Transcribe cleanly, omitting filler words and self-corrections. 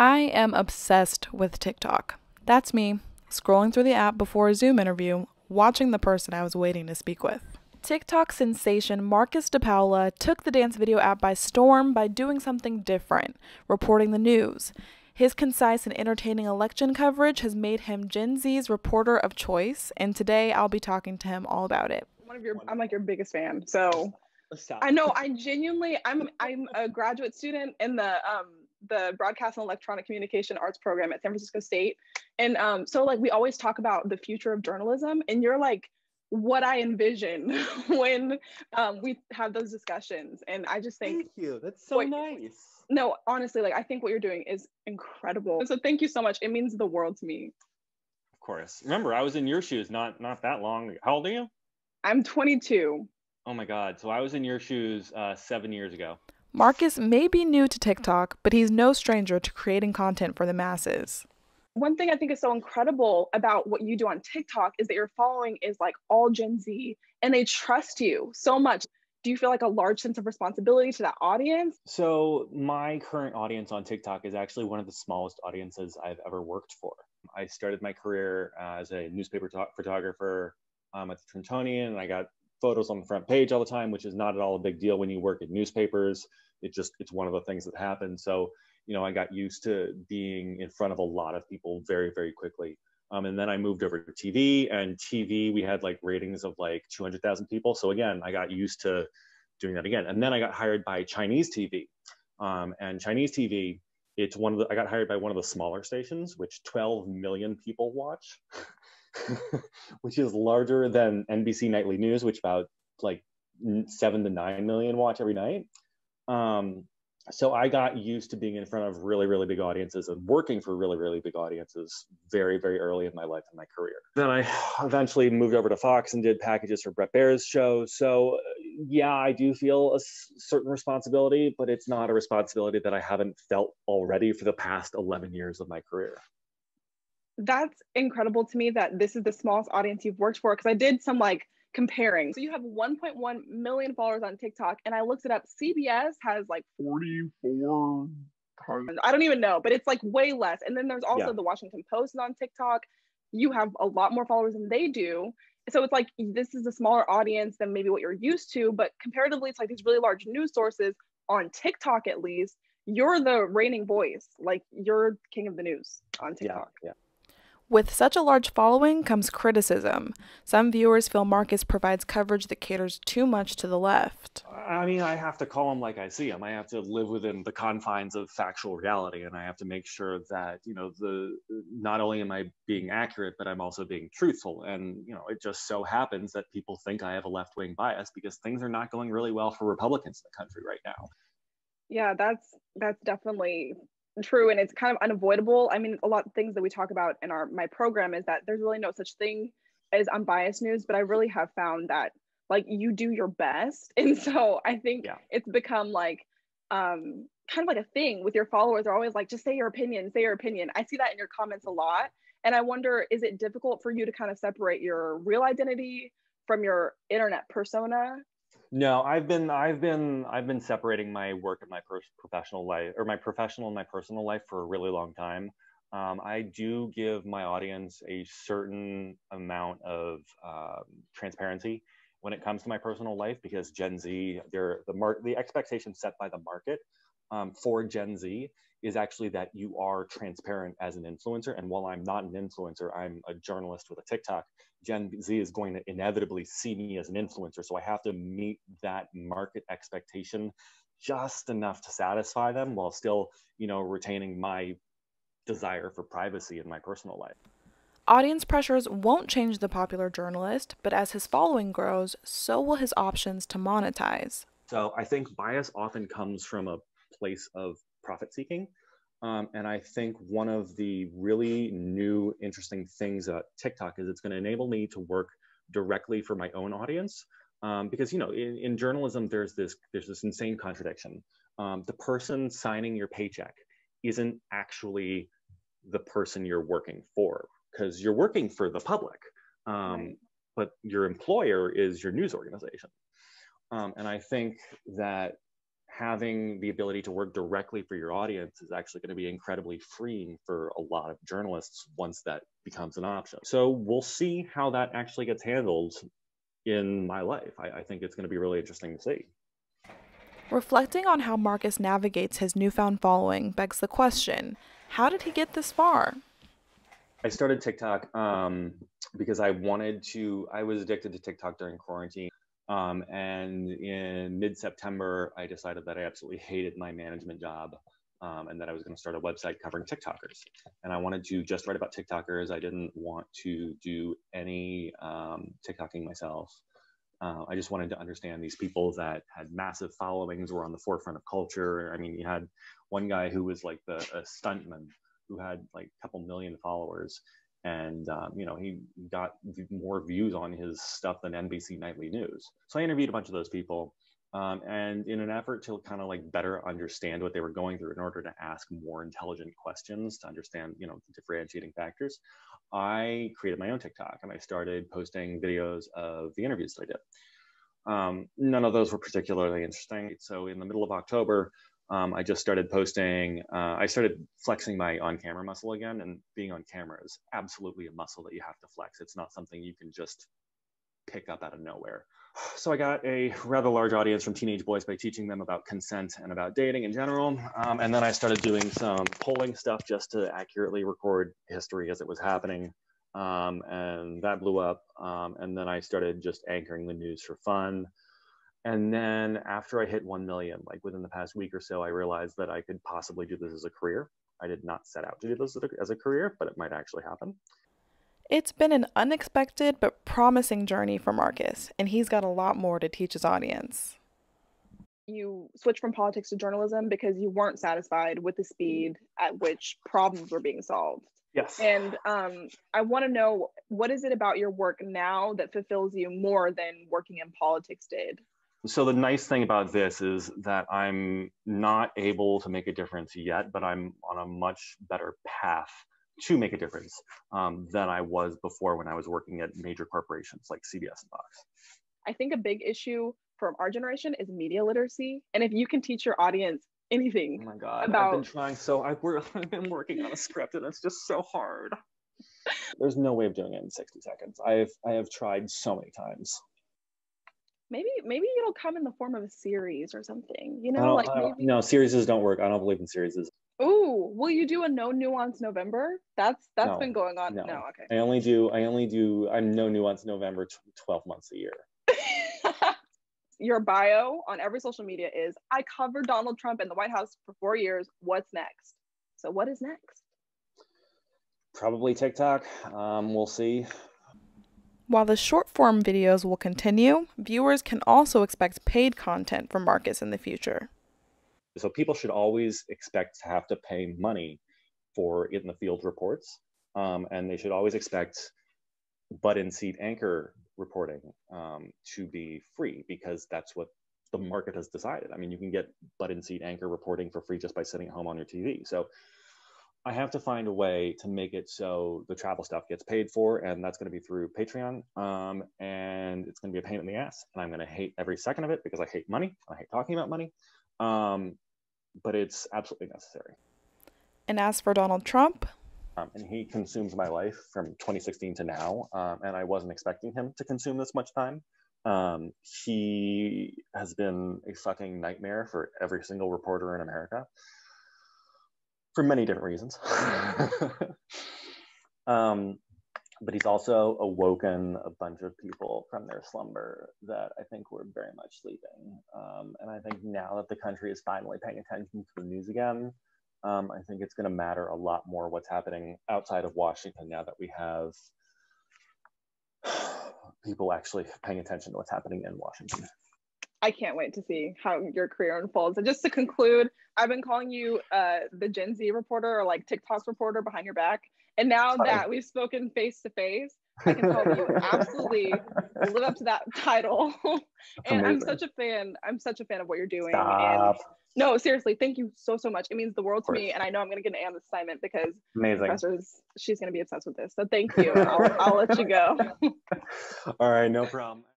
I am obsessed with TikTok. That's me, scrolling through the app before a Zoom interview, watching the person I was waiting to speak with. TikTok sensation Marcus DiPaola took the dance video app by storm by doing something different, reporting the news. His concise and entertaining election coverage has made him Gen Z's reporter of choice, and today I'll be talking to him all about it. I'm like your biggest fan. So I know I genuinely I'm a graduate student in the broadcast and electronic communication arts program at San Francisco State. And so like we always talk about the future of journalism, and you're like what I envision when we have those discussions. And I just think thank you. That's so nice. No, honestly, like I think what you're doing is incredible. So thank you so much. It means the world to me. Of course. Remember, I was in your shoes not that long. How old are you? I'm 22. Oh my God. So I was in your shoes 7 years ago. Marcus may be new to TikTok, but he's no stranger to creating content for the masses. One thing I think is so incredible about what you do on TikTok is that your following is like all Gen Z and they trust you so much. Do you feel like a large sense of responsibility to that audience? So my current audience on TikTok is actually one of the smallest audiences I've ever worked for. I started my career as a newspaper photographer at the Trentonian, and I got photos on the front page all the time, which is not at all a big deal when you work in newspapers. It's one of the things that happens. So, I got used to being in front of a lot of people very, very quickly. And then I moved over to TV, and TV, we had like ratings of like 200,000 people. So again, I got used to doing that again. And then I got hired by Chinese TV. And Chinese TV, I got hired by one of the smaller stations, which 12 million people watch, which is larger than NBC Nightly News, which about like 7 to 9 million watch every night. So I got used to being in front of really, really big audiences and working for really, really big audiences very, very early in my life and my career. Then I eventually moved over to Fox and did packages for Brett Baer's show. So yeah, I do feel a certain responsibility, but it's not a responsibility that I haven't felt already for the past 11 years of my career. That's incredible to me that this is the smallest audience you've worked for, because I did some like comparing. So you have 1.1 million followers on TikTok, and I looked it up. CBS has like 44,000. I don't even know, but it's like way less. And then there's also the Washington Post is on TikTok. You have a lot more followers than they do. So it's like this is a smaller audience than maybe what you're used to, but comparatively, it's like these really large news sources on TikTok. At least you're the reigning voice, like you're king of the news on TikTok. Yeah. With such a large following comes criticism. Some viewers feel Marcus provides coverage that caters too much to the left. I mean, I have to call them like I see them. I have to live within the confines of factual reality, and I have to make sure that, not only am I being accurate, but I'm also being truthful. And, it just so happens that people think I have a left-wing bias because things are not going really well for Republicans in the country right now. Yeah, that's definitely true, and it's kind of unavoidable. I mean, a lot of things that we talk about in my program is that there's really no such thing as unbiased news, but I really have found that like you do your best, and so I think it's become like kind of like a thing with your followers. They're always like, just say your opinion. I see that in your comments a lot, and I wonder, is it difficult for you to kind of separate your real identity from your internet persona? No, I've been separating my work and my professional life, or my professional and my personal life, for a really long time. I do give my audience a certain amount of transparency when it comes to my personal life, because Gen Z, the expectation set by the market for Gen Z is actually that you are transparent as an influencer. And while I'm not an influencer, I'm a journalist with a TikTok. Gen Z is going to inevitably see me as an influencer. So I have to meet that market expectation just enough to satisfy them while still, retaining my desire for privacy in my personal life. Audience pressures won't change the popular journalist, but as his following grows, so will his options to monetize. So I think bias often comes from a place of profit seeking. And I think one of the really new, interesting things about TikTok is it's going to enable me to work directly for my own audience. Because, in journalism, there's this insane contradiction. The person signing your paycheck isn't actually the person you're working for, because you're working for the public. But your employer is your news organization. And I think that having the ability to work directly for your audience is actually going to be incredibly freeing for a lot of journalists once that becomes an option. So we'll see how that actually gets handled in my life. I think it's going to be really interesting to see. Reflecting on how Marcus navigates his newfound following begs the question, how did he get this far? I started TikTok because I was addicted to TikTok during quarantine. And in mid-September, I decided that I absolutely hated my management job and that I was going to start a website covering TikTokers. And I wanted to just write about TikTokers. I didn't want to do any TikToking myself. I just wanted to understand these people that had massive followings, were on the forefront of culture. I mean, you had one guy who was like a stuntman who had like a couple million followers. And, he got more views on his stuff than NBC Nightly News. So I interviewed a bunch of those people. And in an effort to kind of like better understand what they were going through in order to ask more intelligent questions to understand, the differentiating factors, I created my own TikTok and I started posting videos of the interviews that I did. None of those were particularly interesting. So in the middle of October, I just started posting, I started flexing my on-camera muscle again, and being on camera is absolutely a muscle that you have to flex. It's not something you can just pick up out of nowhere. So I got a rather large audience from teenage boys by teaching them about consent and about dating in general. And then I started doing some polling stuff just to accurately record history as it was happening. And that blew up. And then I started just anchoring the news for fun. And then after I hit 1 million, like within the past week or so, I realized that I could possibly do this as a career. I did not set out to do this as a career, but it might actually happen. It's been an unexpected but promising journey for Marcus, and he's got a lot more to teach his audience. You switched from politics to journalism because you weren't satisfied with the speed at which problems were being solved. Yes. And I want to know, what is it about your work now that fulfills you more than working in politics did? So the nice thing about this is that I'm not able to make a difference yet, but I'm on a much better path to make a difference than I was before when I was working at major corporations like CBS and Fox. I think a big issue for our generation is media literacy. And if you can teach your audience anything oh my God, about... I've been trying I've been working on a script and it's just so hard. There's no way of doing it in 60 seconds. I have tried so many times. Maybe it'll come in the form of a series or something, No, series don't work. I don't believe in series. Ooh, will you do a no nuance November? That's no, been going on. No, okay. I'm no nuance November 12 months a year. Your bio on every social media is, I covered Donald Trump in the White House for 4 years. What's next? So what is next? Probably TikTok. We'll see. While the short form videos will continue, viewers can also expect paid content from Marcus in the future. So people should always expect to have to pay money for in the field reports. And they should always expect butt-in-seat anchor reporting to be free, because that's what the market has decided. I mean, you can get butt-in-seat anchor reporting for free just by sitting at home on your TV. So I have to find a way to make it so the travel stuff gets paid for, and that's going to be through Patreon. And it's going to be a pain in the ass, and I'm going to hate every second of it because I hate money. I hate talking about money. But it's absolutely necessary. And as for Donald Trump? And he consumes my life from 2016 to now, and I wasn't expecting him to consume this much time. He has been a fucking nightmare for every single reporter in America, for many different reasons. But he's also awoken a bunch of people from their slumber that I think were very much sleeping. And I think now that the country is finally paying attention to the news again, I think it's going to matter a lot more what's happening outside of Washington now that we have people actually paying attention to what's happening in Washington. I can't wait to see how your career unfolds. And just to conclude, I've been calling you the Gen Z reporter, or like TikTok's reporter behind your back. And now that we've spoken face to face, I can tell you absolutely live up to that title. And amazing. I'm such a fan of what you're doing. Stop. And no, seriously, thank you so much. It means the world to me. And I know I'm going to get an A on this assignment because she's going to be obsessed with this. So thank you. I'll let you go. All right, no problem.